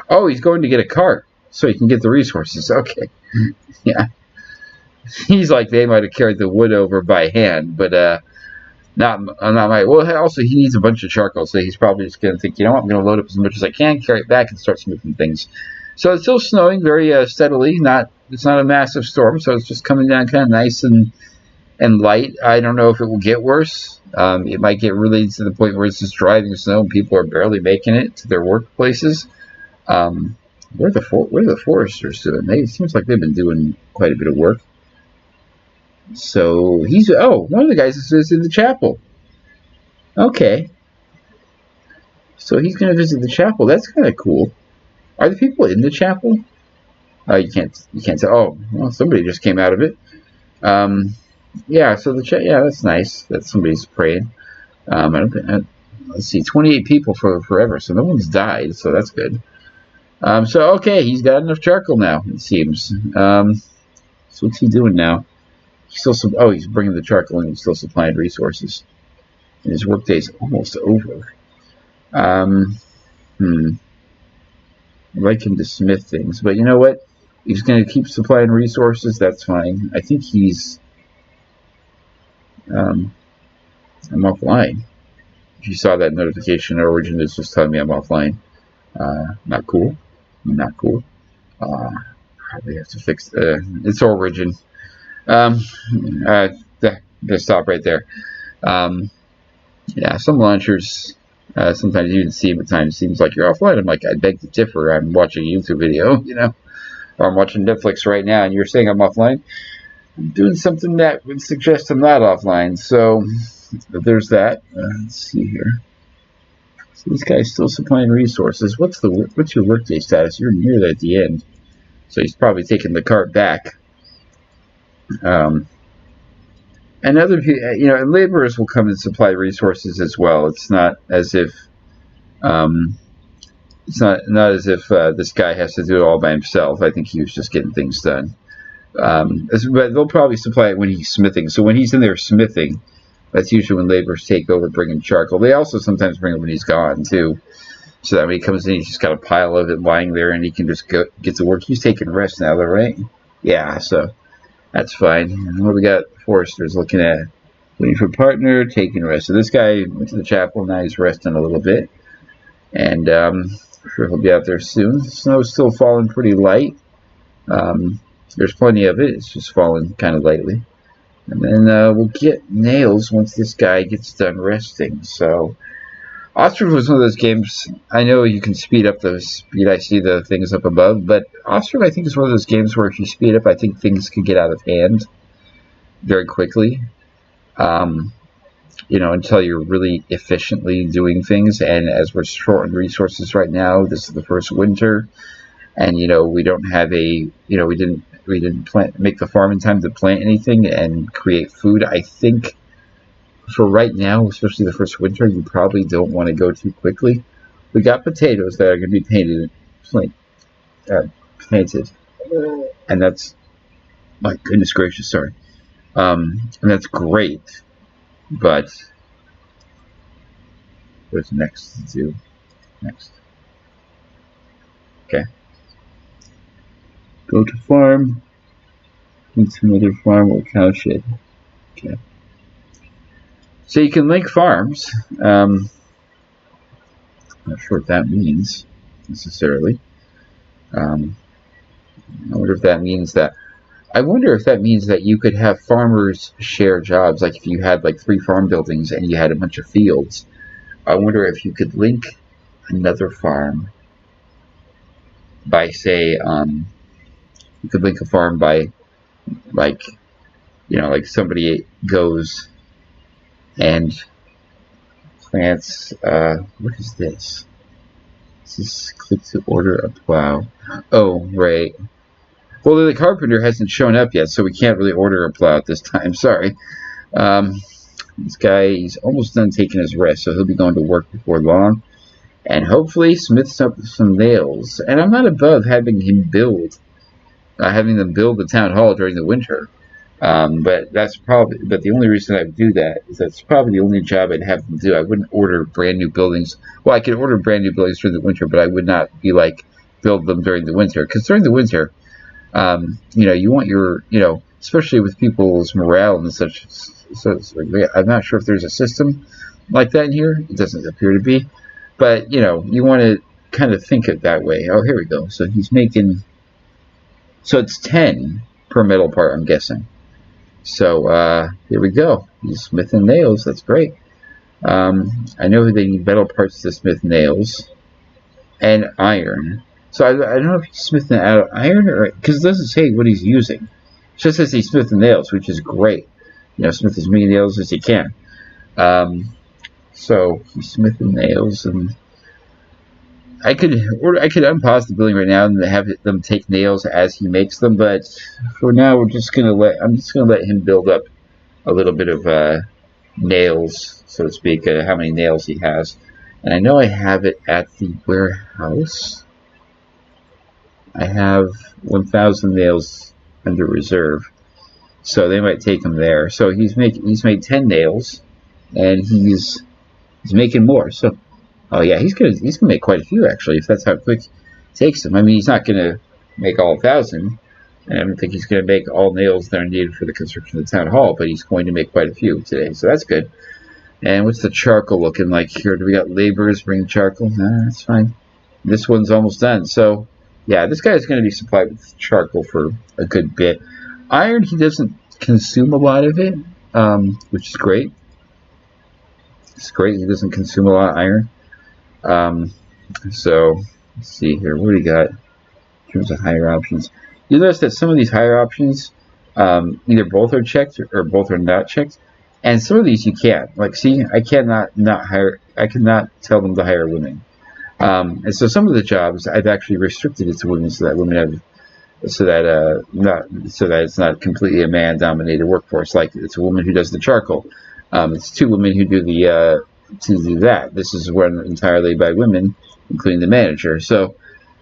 Oh, he's going to get a cart so he can get the resources. Okay. Yeah. He's like, they might have carried the wood over by hand, but not my. Well, also, he needs a bunch of charcoal, so he's probably just going to think, I'm going to load up as much as I can, carry it back, and start smoothing things. So it's still snowing very steadily. It's not a massive storm, so it's just coming down kind of nice and light. I don't know if it will get worse. It might get really to the point where it's just driving snow and people are barely making it to their workplaces. Where are the foresters doing? It seems like they've been doing quite a bit of work. So one of the guys is in the chapel. Okay. So he's going to visit the chapel. That's kind of cool. Are the people in the chapel? You can't tell. Oh, well, somebody just came out of it. Yeah. So that's nice that somebody's praying. Let's see, 28 people for forever. So no one's died. So that's good. Okay, he's got enough charcoal now, it seems. So what's he doing now? He's bringing the charcoal in. He's still supplying resources. And his workday's almost over. I'd like him to smith things, but you know what? He's going to keep supplying resources. That's fine. I think he's... I'm offline. If you saw that notification, Origin is just telling me I'm offline. Not cool. Not cool. Probably have to fix it's Origin. Just stop right there. Yeah, some launchers sometimes you can see them at times. Seems like you're offline. I'm like, I beg to differ. I'm watching a YouTube video, or I'm watching Netflix right now, and you're saying I'm offline. I'm doing something that would suggest I'm not offline. So there's that. Let's see here. So this guy's still supplying resources. What's your workday status? You're near at the end. So he's probably taking the cart back. And other people, laborers will come and supply resources as well. It's not as if It's not as if this guy has to do it all by himself. I think he was just getting things done. But they'll probably supply it when he's smithing. So when he's in there smithing, that's usually when laborers take over bringing charcoal. They also sometimes bring it when he's gone, too. So that when he comes in, he's just got a pile of it lying there, and he can just get to work. He's taking rest now, though, right? Yeah, so that's fine. And what we got? Foresters looking at waiting for partner, taking rest. So this guy went to the chapel. Now he's resting a little bit. And I'm sure he'll be out there soon. The snow's still falling pretty light. There's plenty of it. It's just falling kind of lightly. And then we'll get nails once this guy gets done resting. So Ostriv was one of those games. I know you can speed up the speed. I see the things up above. But Ostriv, I think, is one of those games where if you speed up, I think things can get out of hand very quickly. Until you're really efficiently doing things. And as we're short on resources right now, this is the first winter. And, we don't have we didn't make the farm in time to plant anything and create food. I think for right now, especially the first winter, you probably don't want to go too quickly. We got potatoes that are going to be planted. And that's, my goodness gracious, sorry. And that's great. But what's next to do? Next. Okay. Go to farm. Into another farm or cowshed. Okay. So you can link farms. Not sure what that means necessarily. I wonder if that means that. I wonder if that means that you could have farmers share jobs, like if you had like 3 farm buildings and you had a bunch of fields. I wonder if you could link another farm by, say, you could link a farm by, like somebody goes and plants, what is this? This is click to order a plow. Oh, right. Well, the carpenter hasn't shown up yet, so we can't really order a plow at this time. Sorry. This guy, he's almost done taking his rest, so he'll be going to work before long. And hopefully smiths up some nails. And I'm not above having them build the town hall during the winter. But the only reason I would do that is that's probably the only job I'd have them do. I wouldn't order brand new buildings. Well, I could order brand new buildings during the winter, but I would not be like build them during the winter. Because during the winter, you want your, especially with people's morale and such. So I'm not sure if there's a system like that in here. It doesn't appear to be. But, you want to kind of think it that way. Oh, here we go. So he's making, so it's 10 per metal part, I'm guessing. So here we go. He's smithing nails. That's great. I know they need metal parts to smith nails and iron. So I don't know if he's smithing out of iron or, because it doesn't say what he's using. It just says he's smithing nails, which is great. Smith as many nails as he can. So he's smithing nails, and I could unpause the building right now and have them take nails as he makes them. But for now, I'm just gonna let him build up a little bit of nails, so to speak. How many nails he has, and I know I have it at the warehouse. I have 1,000 nails under reserve, so they might take them there. So he's made 10 nails, and he's making more. So, oh yeah, he's gonna make quite a few actually, if that's how quick it takes him. I mean, he's not gonna make all 1,000, and I don't think he's gonna make all nails that are needed for the construction of the town hall, but he's going to make quite a few today, so that's good. And what's the charcoal looking like here? Do we got laborers bringing charcoal? Nah, that's fine. This one's almost done. So yeah, this guy is going to be supplied with charcoal for a good bit. Iron, he doesn't consume a lot of it, which is great. It's great. He doesn't consume a lot of iron. So let's see here. What do we got in terms of higher options? You notice that some of these higher options, either both are checked or both are not checked. And some of these you can't. Like, see, I cannot tell them to hire women. And so some of the jobs I've actually restricted it to women, so that it's not completely a man-dominated workforce. Like, it's a woman who does the charcoal. It's 2 women who do the to do that. This is run entirely by women, including the manager. So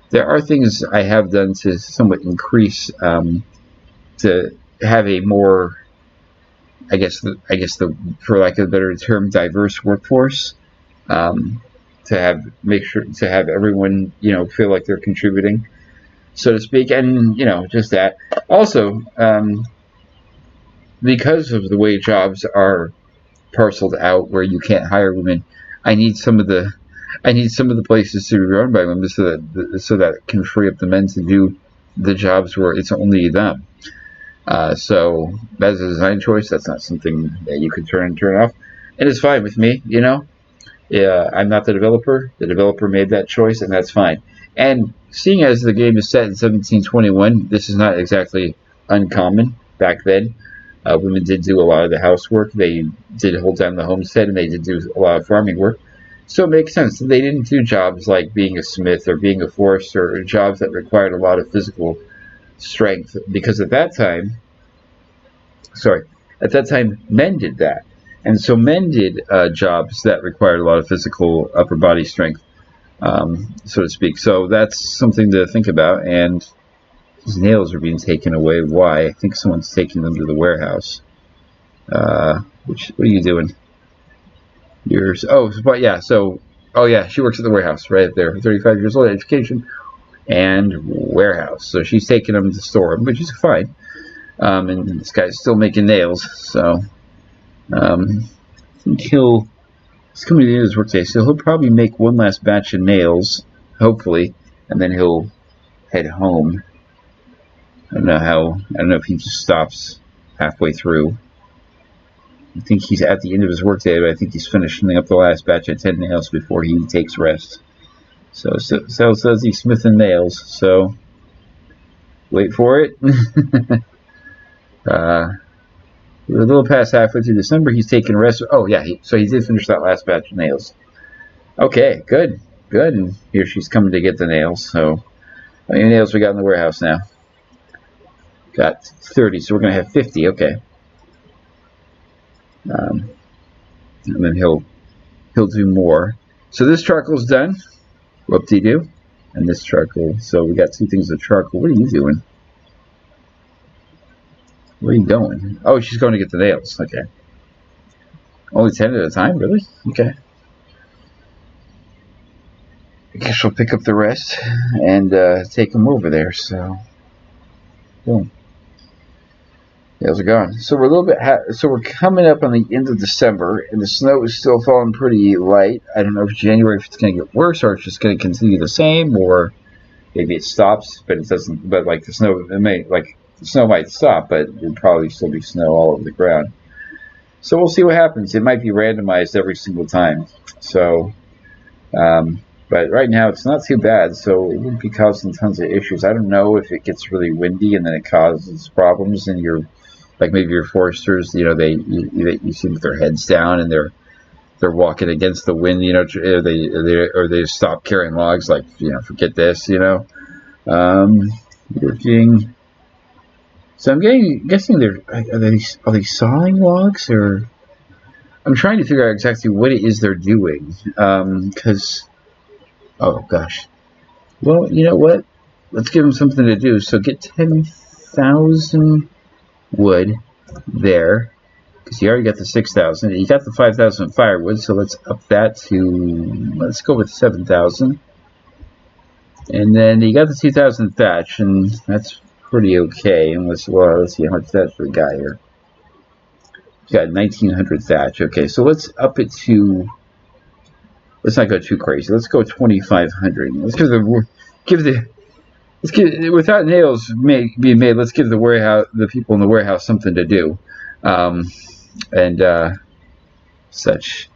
there are things I have done to somewhat increase, to have a more, I guess the for lack of a better term, diverse workforce. To have everyone, feel like they're contributing, so to speak, and just that. Also, because of the way jobs are parceled out, where you can't hire women, I need some of the places to be run by women, so that it can free up the men to do the jobs where it's only them. So that's a design choice. That's not something that you could turn off, and it's fine with me. Yeah, I'm not the developer. The developer made that choice, and that's fine. And seeing as the game is set in 1721, this is not exactly uncommon back then. Women did do a lot of the housework. They did hold down the homestead, and they did do a lot of farming work. So it makes sense. They didn't do jobs like being a smith or being a forester, or jobs that required a lot of physical strength, because at that time, men did that. And so men did jobs that required a lot of physical upper body strength, so to speak. So that's something to think about. And his nails are being taken away. Why? I think someone's taking them to the warehouse. What are you doing? She works at the warehouse right up there. 35 years old, education, and warehouse. So she's taking them to store them, which is fine. And this guy's still making nails, so I think he's coming to the end of his workday, so he'll probably make one last batch of nails, hopefully, and then he'll head home. I don't know if he just stops halfway through. I think he's at the end of his workday, but I think he's finishing up the last batch of 10 nails before he takes rest. So says he's smithing nails, so wait for it. We're a little past halfway through December. He's taking rest. Oh, yeah. So he did finish that last batch of nails. Okay, good. And here she's coming to get the nails. So how many nails we got in the warehouse now? Got 30, so we're going to have 50. Okay. And then he'll do more. So this charcoal's done. Whoop-de-doo. And this charcoal. So we got two things of charcoal. What are you doing? Where are you going? Oh, she's going to get the nails. Okay. Only 10 at a time? Really? Okay. I guess she'll pick up the rest and take them over there. So, boom. Nails are gone. So we're a little bit. So we're coming up on the end of December, and the snow is still falling pretty light. I don't know if January, if it's going to get worse, or it's just going to continue the same, or maybe it stops, but it doesn't. But like the snow, the snow might stop, but there'll probably still be snow all over the ground. So we'll see what happens. It might be randomized every single time. So, but right now it's not too bad, so it wouldn't be causing tons of issues. I don't know if it gets really windy and then it causes problems, and maybe your foresters, you see with their heads down and they're walking against the wind, they stop carrying logs, forget this, working. So I'm guessing are they sawing logs, or I'm trying to figure out exactly what it is they're doing. Oh gosh. Well, you know what? Let's give them something to do. So get 10,000 wood there, because you already got the 6,000. You got the 5,000 firewood, so let's up that to, let's go with 7,000. And then you got the 2,000 thatch, and that's pretty okay. And let's see how much thatch we got here. We got 1,900 thatch. Okay, so let's up it to. Let's not go too crazy. Let's go 2,500. Let's without nails being made. Let's give the people in the warehouse something to do, and such.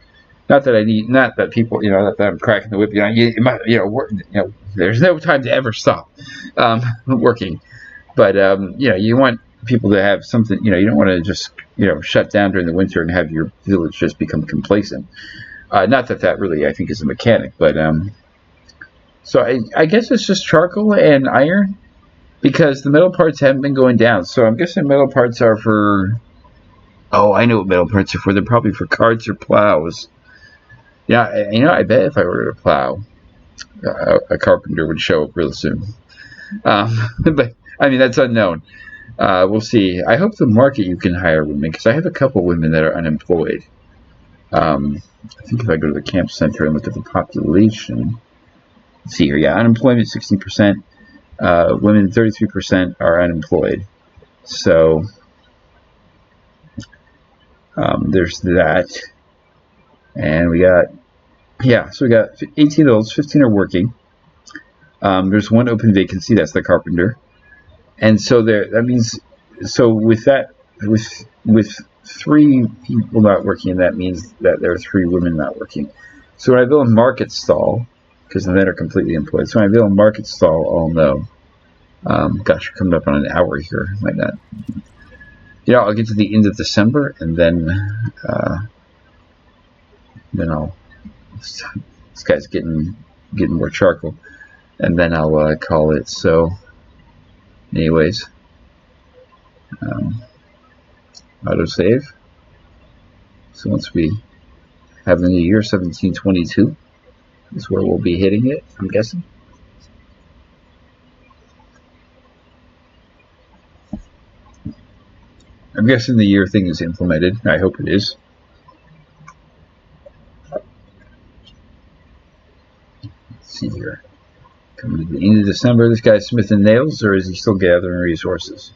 Not that people, that I'm cracking the whip. There's no time to ever stop working. But you want people to have something. You don't want to just shut down during the winter and have your village just become complacent. Not that really I think is a mechanic, but so I guess it's just charcoal and iron, because the metal parts haven't been going down. So I'm guessing metal parts are for. Oh, I know what metal parts are for. They're probably for carts or plows. Yeah, I bet if I ordered a plow, a carpenter would show up real soon. But I mean, that's unknown. We'll see. I hope the market you can hire women, because I have a couple women that are unemployed. I think if I go to the camp center and look at the population, let's see here. Yeah, unemployment 16%. Women 33% are unemployed. So there's that. And we got, so we got 18 adults, 15 are working. There's one open vacancy, that's the carpenter. And so that means, so with that, with 3 people not working, that means that there are 3 women not working. So when I build a market stall, because the men are completely employed, so when I build a market stall, I'll know. Gosh, we're coming up on an hour here, like that. I'll get to the end of December, and then I'll. This guy's getting more charcoal, and then I'll call it. So, anyways, autosave. So once we have the new year, 1722 is where we'll be hitting it, I'm guessing. I'm guessing the year thing is implemented. I hope it is. Let's see here. Coming to the end of December, this guy's smithing nails, or is he still gathering resources?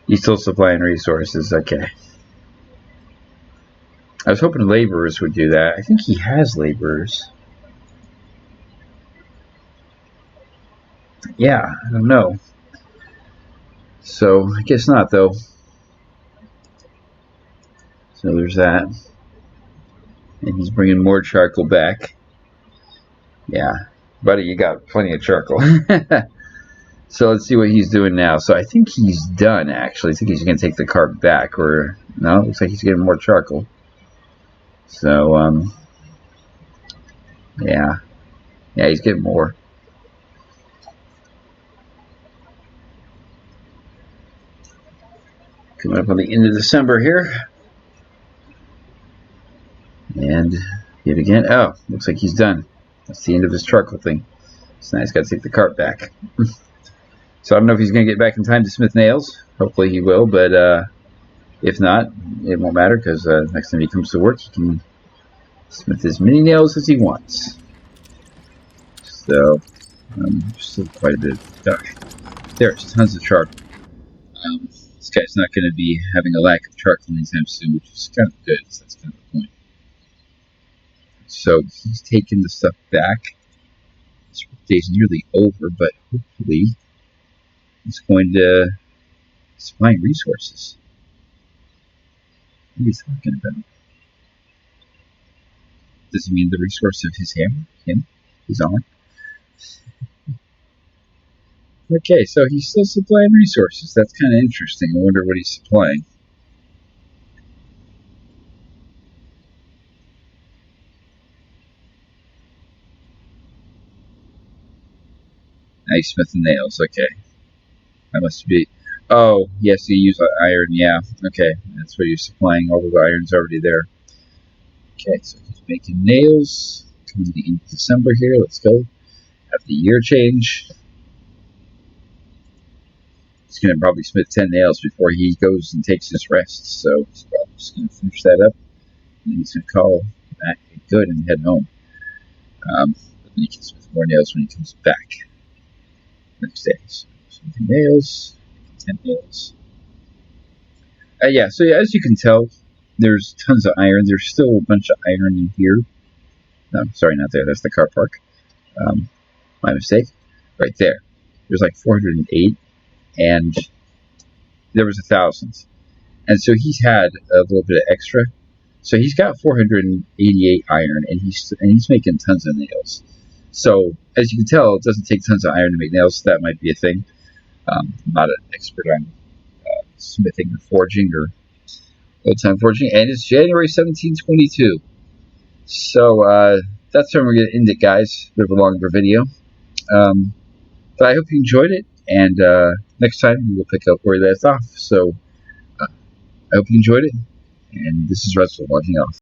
He's still supplying resources. Okay. I was hoping laborers would do that. I think he has laborers. Yeah, I don't know. So, I guess not, though. So there's that. And he's bringing more charcoal back. Yeah. Buddy, you got plenty of charcoal. So let's see what he's doing now. So I think he's done, actually. I think he's going to take the cart back. Or, no, looks like he's getting more charcoal. So, yeah. Yeah, he's getting more. Coming up on the end of December here. And yet again, oh, looks like he's done. That's the end of his charcoal thing. So now he's got to take the cart back. So I don't know if he's going to get back in time to smith nails. Hopefully he will, but if not, it won't matter, because next time he comes to work, he can smith as many nails as he wants. So, still quite a bit of gosh. There's tons of charcoal. This guy's not going to be having a lack of charcoal anytime soon, which is kind of good. So that's kind of the point. So he's taking the stuff back. His day's nearly over, but hopefully he's going to supply resources. What are you talking about? Does he mean the resource of his hammer? Him? His arm? Okay, so he's still supplying resources. That's kind of interesting. I wonder what he's supplying. Nice smith and nails. Okay. That must be. Oh, yes, you use iron. Yeah. Okay. That's what you're supplying. All the iron's already there. Okay, so he's making nails. Coming to the end of December here. Let's go. Have the year change. He's going to probably smith 10 nails before he goes and takes his rest. So he's probably just going to finish that up. And then he's going to call that good and head home. But then he can smith more nails when he comes back next day. So smithing nails, 10 nails. Yeah, so as you can tell, there's tons of iron. There's still a bunch of iron in here. No, sorry, not there. That's the car park. My mistake. Right there. There's like 408. And there was 1,000, and so he's had a little bit of extra. So he's got 488 iron, and he's making tons of nails. So as you can tell, it doesn't take tons of iron to make nails. So that might be a thing. I'm not an expert on smithing or forging or old-time forging, and it's January 1722. So that's when we're going to end it, guys. A bit of a longer video, but I hope you enjoyed it. And next time we will pick up where that's off. So I hope you enjoyed it. And this is Russell logging off.